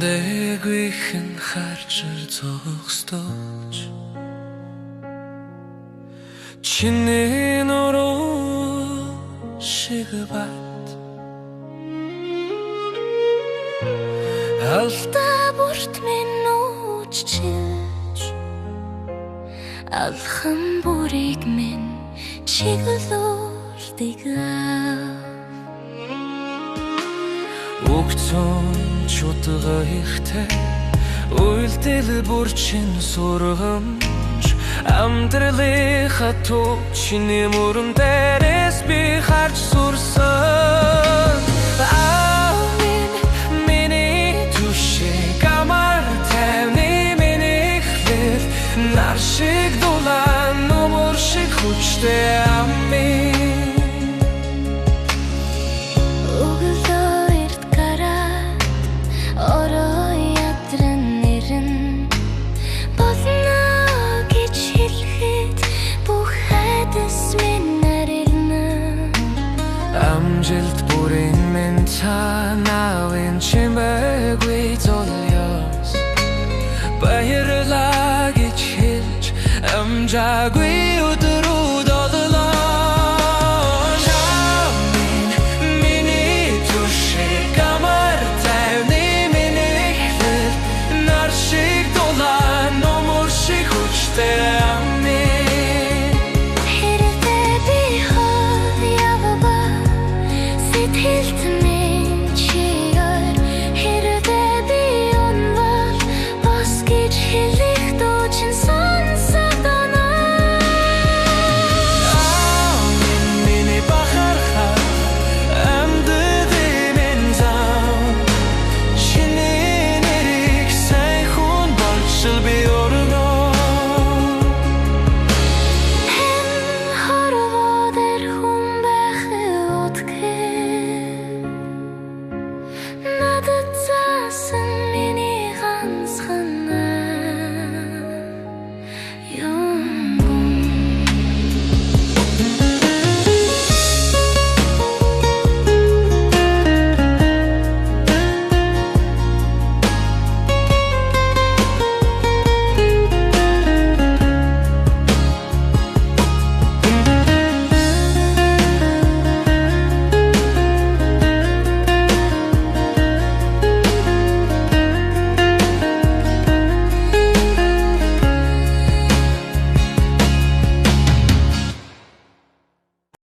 Чимээгүй хэн харж зогсдож чиний нуруу шиг бат алдаа бүрт минь үчилж алхан бүрийг минь чиглүүлдэг Өгцөн чутга ихтэй үйлдэл бүрчин сургамж амьдралынхаа төв чиний мөрөн дээрээс би харж сурсан миний түшиг амар тайвны миний хлэр нар шиг дулаан нөмөр шиг хүчтэй амин Амжилт бүрийн минь цаанавын чимээгүй золиос баярлалаа гэж хэлж амжаагүй